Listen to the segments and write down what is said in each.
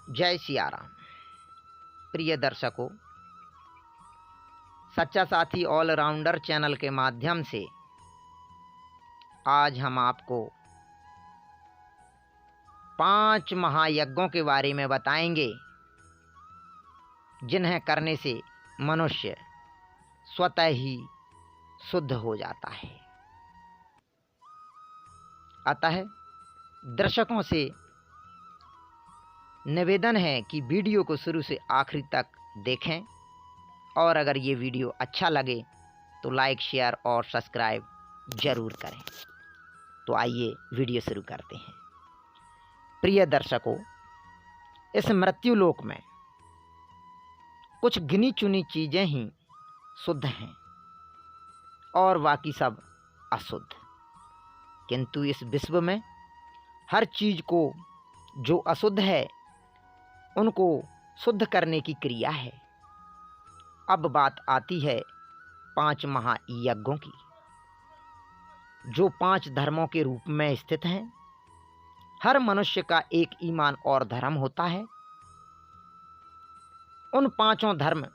जय सिया राम। प्रिय दर्शकों, सच्चा साथी ऑलराउंडर चैनल के माध्यम से आज हम आपको 5 महायज्ञों के बारे में बताएंगे, जिन्हें करने से मनुष्य स्वतः ही शुद्ध हो जाता है। अतः दर्शकों से निवेदन है कि वीडियो को शुरू से आखिरी तक देखें और अगर ये वीडियो अच्छा लगे तो लाइक, शेयर और सब्सक्राइब जरूर करें। तो आइए वीडियो शुरू करते हैं। प्रिय दर्शकों, इस मृत्युलोक में कुछ गिनी चुनी चीज़ें ही शुद्ध हैं और बाकी सब अशुद्ध। किंतु इस विश्व में हर चीज़ को जो अशुद्ध है उनको शुद्ध करने की क्रिया है। अब बात आती है 5 महायज्ञों की, जो 5 धर्मों के रूप में स्थित हैं। हर मनुष्य का एक ईमान और धर्म होता है। उन 5 धर्म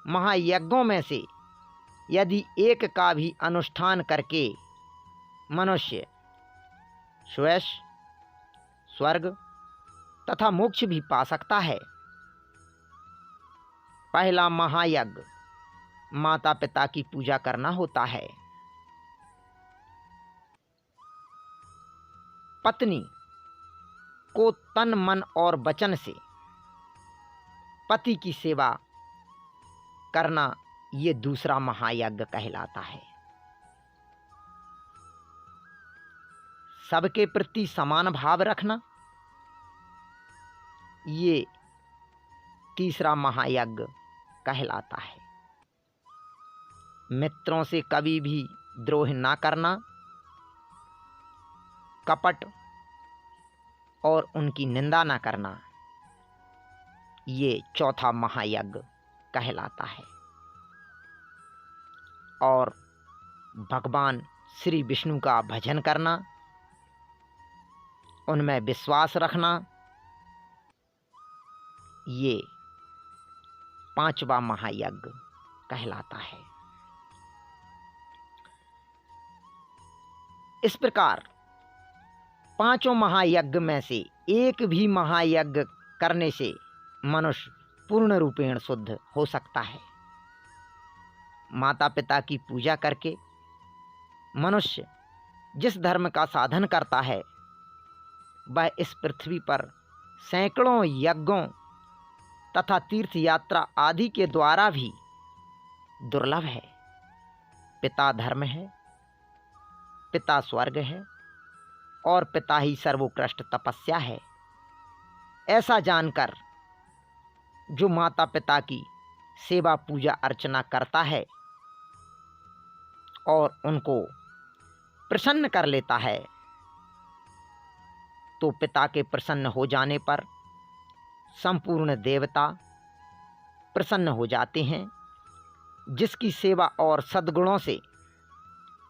महायज्ञों में से यदि एक का भी अनुष्ठान करके मनुष्य श्वेश, स्वर्ग तथा मोक्ष भी पा सकता है। पहला महायज्ञ माता पिता की पूजा करना होता है। पत्नी को तन, मन और वचन से पति की सेवा करना, ये दूसरा महायज्ञ कहलाता है। सबके प्रति समान भाव रखना, ये तीसरा महायज्ञ कहलाता है। मित्रों से कभी भी द्रोह ना करना, कपट और उनकी निंदा ना करना, ये चौथा महायज्ञ कहलाता है। और भगवान श्री विष्णु का भजन करना, उनमें विश्वास रखना, ये 5वां महायज्ञ कहलाता है। इस प्रकार 5 महायज्ञ में से एक भी महायज्ञ करने से मनुष्य पूर्ण रूपेण शुद्ध हो सकता है। माता पिता की पूजा करके मनुष्य जिस धर्म का साधन करता है, वह इस पृथ्वी पर सैकड़ों यज्ञों तथा तीर्थ यात्रा आदि के द्वारा भी दुर्लभ है। पिता धर्म है, पिता स्वर्ग है और पिता ही सर्वोत्कृष्ट तपस्या है। ऐसा जानकर जो माता पिता की सेवा, पूजा, अर्चना करता है और उनको प्रसन्न कर लेता है, तो पिता के प्रसन्न हो जाने पर संपूर्ण देवता प्रसन्न हो जाते हैं। जिसकी सेवा और सद्गुणों से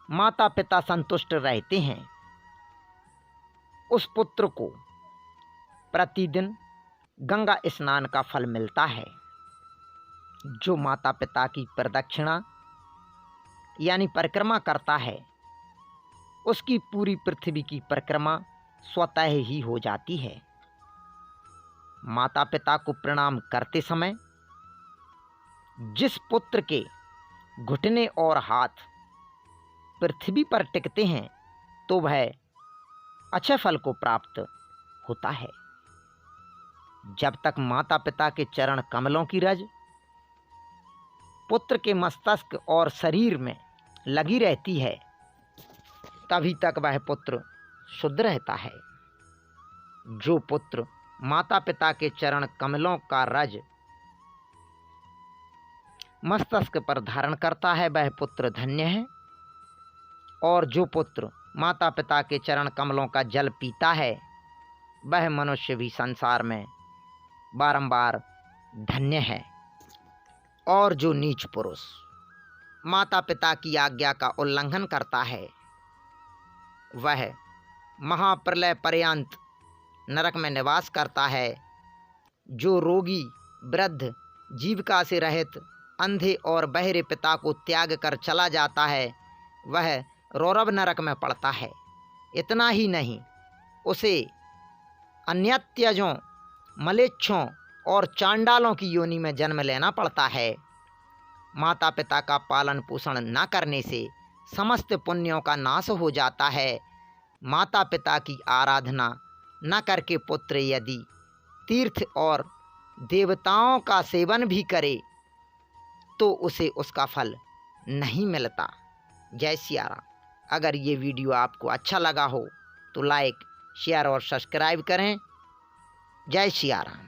माता पिता संतुष्ट रहते हैं, उस पुत्र को प्रतिदिन गंगा स्नान का फल मिलता है। जो माता पिता की प्रदक्षिणा यानी परिक्रमा करता है, उसकी पूरी पृथ्वी की परिक्रमा स्वतः ही हो जाती है। माता पिता को प्रणाम करते समय जिस पुत्र के घुटने और हाथ पृथ्वी पर टिकते हैं, तो वह अच्छे फल को प्राप्त होता है। जब तक माता पिता के चरण कमलों की रज पुत्र के मस्तिष्क और शरीर में लगी रहती है, तभी तक वह पुत्र शुद्ध रहता है। जो पुत्र माता पिता के चरण कमलों का रज मस्तिष्क पर धारण करता है, वह पुत्र धन्य है। और जो पुत्र माता पिता के चरण कमलों का जल पीता है, वह मनुष्य भी संसार में बारंबार धन्य है। और जो नीच पुरुष माता पिता की आज्ञा का उल्लंघन करता है, वह महाप्रलय पर्यंत नरक में निवास करता है, जो रोगी, वृद्ध, जीविका से रहित, अंधे और बहरे पिता को त्याग कर चला जाता है, वह रौरव नरक में पड़ता है। इतना ही नहीं, उसे अन्यत्यजों, मलेच्छों और चांडालों की योनि में जन्म लेना पड़ता है। माता पिता का पालन पोषण न करने से समस्त पुण्यों का नाश हो जाता है। माता पिता की आराधना न करके पुत्र यदि तीर्थ और देवताओं का सेवन भी करे तो उसे उसका फल नहीं मिलता। जय सिया राम। अगर ये वीडियो आपको अच्छा लगा हो तो लाइक, शेयर और सब्सक्राइब करें। जय सिया राम।